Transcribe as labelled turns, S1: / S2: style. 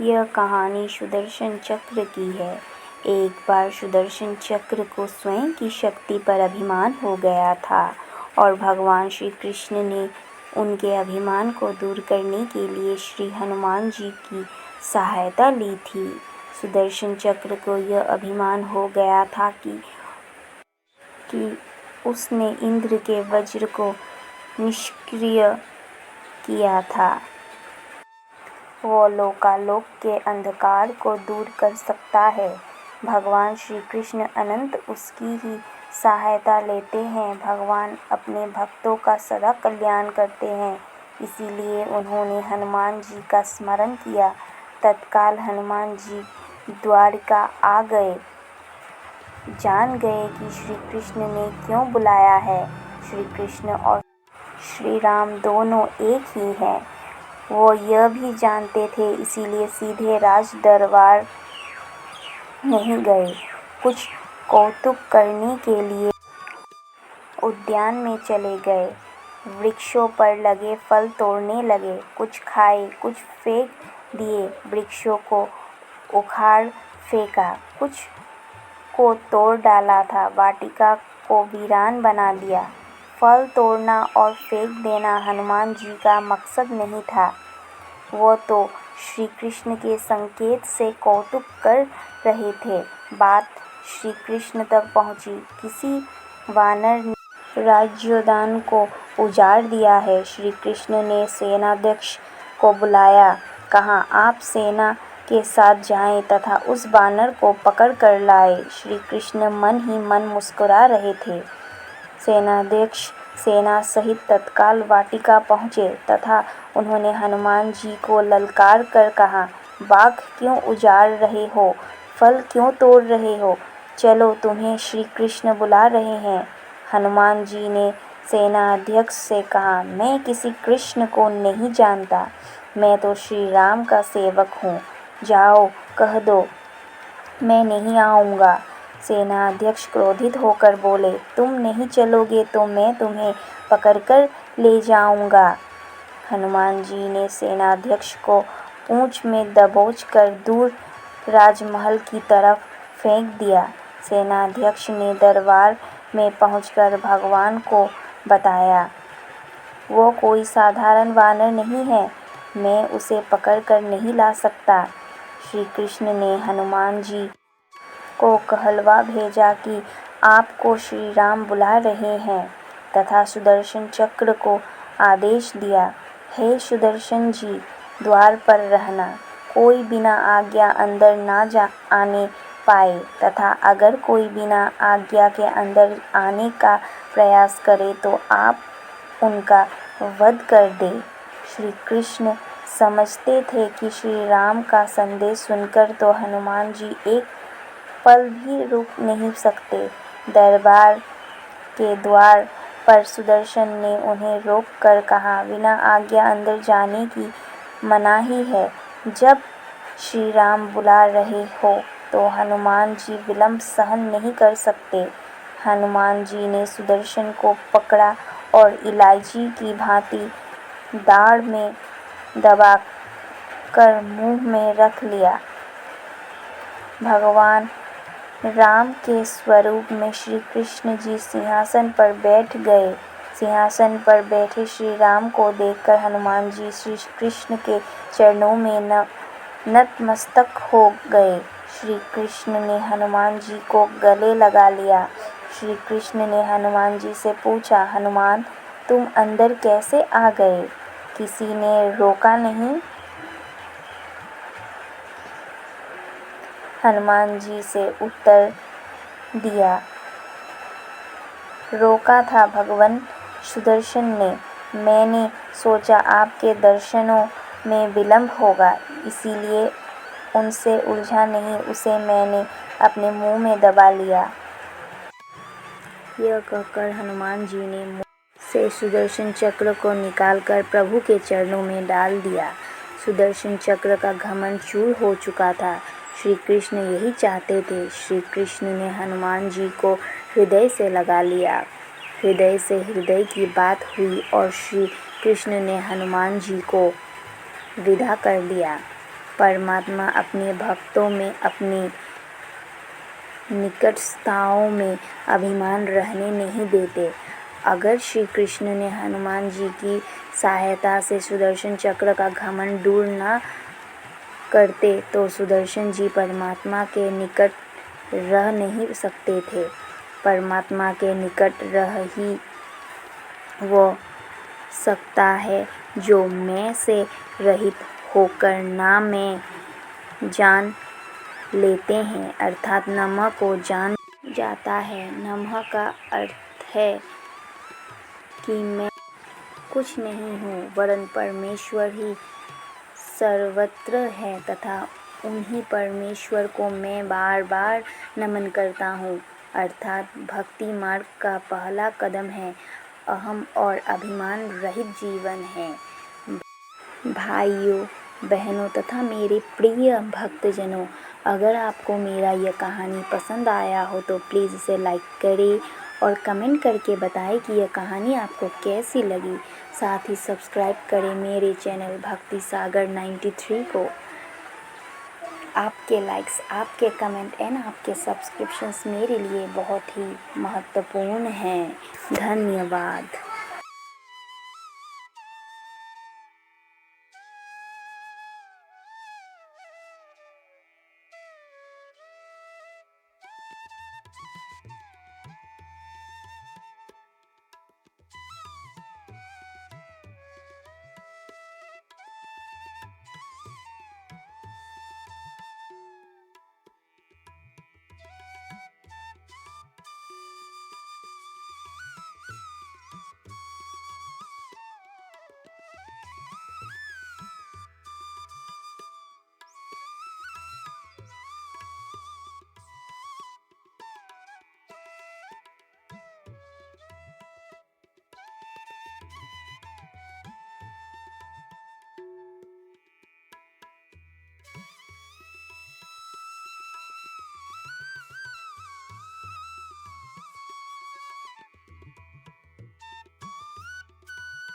S1: यह कहानी सुदर्शन चक्र की है। एक बार सुदर्शन चक्र को स्वयं की शक्ति पर अभिमान हो गया था और भगवान श्री कृष्ण ने उनके अभिमान को दूर करने के लिए श्री हनुमान जी की सहायता ली थी। सुदर्शन चक्र को यह अभिमान हो गया था कि उसने इंद्र के वज्र को निष्क्रिय किया था। वो लोकालोक के अंधकार को दूर कर सकता है। भगवान श्री कृष्ण अनंत उसकी ही सहायता लेते हैं। भगवान अपने भक्तों का सदा कल्याण करते हैं, इसीलिए उन्होंने हनुमान जी का स्मरण किया। तत्काल हनुमान जी द्वारिका आ गए। जान गए कि श्री कृष्ण ने क्यों बुलाया है। श्री कृष्ण और श्री राम दोनों एक ही हैं। वो यह भी जानते थे, इसीलिए सीधे राज दरबार नहीं गए। कुछ कौतुक करने के लिए उद्यान में चले गए। वृक्षों पर लगे फल तोड़ने लगे। कुछ खाए, कुछ फेंक दिए। वृक्षों को उखाड़ फेंका, कुछ को तोड़ डाला था। वाटिका को वीरान बना दिया। फल तोड़ना और फेंक देना हनुमान जी का मकसद नहीं था। वो तो श्री कृष्ण के संकेत से कौतुक कर रहे थे। बात श्री कृष्ण तक पहुंची। किसी वानर ने राज्योद्यान को उजाड़ दिया है। श्री कृष्ण ने सेनाध्यक्ष को बुलाया। कहा, आप सेना के साथ जाएं तथा उस वानर को पकड़ कर लाएं। श्री कृष्ण मन ही मन मुस्कुरा रहे थे। सेनाध्यक्ष सेना सहित तत्काल वाटिका पहुँचे तथा उन्होंने हनुमान जी को ललकार कर कहा, बाग क्यों उजाड़ रहे हो, फल क्यों तोड़ रहे हो, चलो तुम्हें श्री कृष्ण बुला रहे हैं। हनुमान जी ने सेनाध्यक्ष से कहा, मैं किसी कृष्ण को नहीं जानता, मैं तो श्री राम का सेवक हूँ। जाओ कह दो मैं नहीं आऊँगा। सेनाध्यक्ष क्रोधित होकर बोले, तुम नहीं चलोगे तो मैं तुम्हें पकड़कर ले जाऊँगा। हनुमान जी ने सेनाध्यक्ष को पूंछ में दबोच कर दूर राजमहल की तरफ फेंक दिया। सेनाध्यक्ष ने दरबार में पहुंचकर भगवान को बताया, वो कोई साधारण वानर नहीं है, मैं उसे पकड़कर नहीं ला सकता। श्री कृष्ण ने हनुमान जी को कहलवा भेजा कि आपको श्री राम बुला रहे हैं तथा सुदर्शन चक्र को आदेश दिया, हे सुदर्शन जी, द्वार पर रहना, कोई बिना आज्ञा अंदर ना आने पाए तथा अगर कोई बिना आज्ञा के अंदर आने का प्रयास करे तो आप उनका वध कर दे। श्री कृष्ण समझते थे कि श्री राम का संदेश सुनकर तो हनुमान जी एक पल भी रुक नहीं सकते। दरबार के द्वार पर सुदर्शन ने उन्हें रोक कर कहा, बिना आज्ञा अंदर जाने की मनाही है। जब श्री राम बुला रहे हो तो हनुमान जी विलंब सहन नहीं कर सकते। हनुमान जी ने सुदर्शन को पकड़ा और इलायची की भांति दाढ़ में दबा कर मुंह में रख लिया। भगवान राम के स्वरूप में श्री कृष्ण जी सिंहासन पर बैठ गए। सिंहासन पर बैठे श्री राम को देखकर हनुमान जी श्री कृष्ण के चरणों में नतमस्तक हो गए। श्री कृष्ण ने हनुमान जी को गले लगा लिया। श्री कृष्ण ने हनुमान जी से पूछा, हनुमान तुम अंदर कैसे आ गए, किसी ने रोका नहीं? हनुमान जी से उत्तर दिया, रोका था भगवान सुदर्शन ने। मैंने सोचा आपके दर्शनों में विलंब होगा, इसीलिए उनसे उलझा नहीं, उसे मैंने अपने मुंह में दबा लिया। यह कहकर हनुमान जी ने मुंह से सुदर्शन चक्र को निकालकर प्रभु के चरणों में डाल दिया। सुदर्शन चक्र का घमंड चूर हो चुका था। श्री कृष्ण यही चाहते थे। श्री कृष्ण ने हनुमान जी को हृदय से लगा लिया। हृदय से हृदय की बात हुई और श्री कृष्ण ने हनुमान जी को विदा कर दिया। परमात्मा अपने भक्तों में अपनी निकटताओं में अभिमान रहने नहीं देते। अगर श्री कृष्ण ने हनुमान जी की सहायता से सुदर्शन चक्र का घमंड दूर न करते तो सुदर्शन जी परमात्मा के निकट रह नहीं सकते थे। परमात्मा के निकट रह ही वो सकता है जो मैं से रहित होकर ना मैं जान लेते हैं, अर्थात नमः को जान जाता है। नमः का अर्थ है कि मैं कुछ नहीं हूँ वरन परमेश्वर ही सर्वत्र है तथा उन्हीं परमेश्वर को मैं बार बार नमन करता हूँ। अर्थात भक्ति मार्ग का पहला कदम है अहम और अभिमान रहित जीवन है। भाइयों बहनों तथा मेरे प्रिय भक्तजनों, अगर आपको मेरा यह कहानी पसंद आया हो तो प्लीज़ इसे लाइक करें और कमेंट करके बताएं कि यह कहानी आपको कैसी लगी। साथ ही सब्सक्राइब करें मेरे चैनल भक्ति सागर 93 को। आपके लाइक्स, आपके कमेंट एंड आपके सब्सक्रिप्शंस मेरे लिए बहुत ही महत्वपूर्ण हैं। धन्यवाद।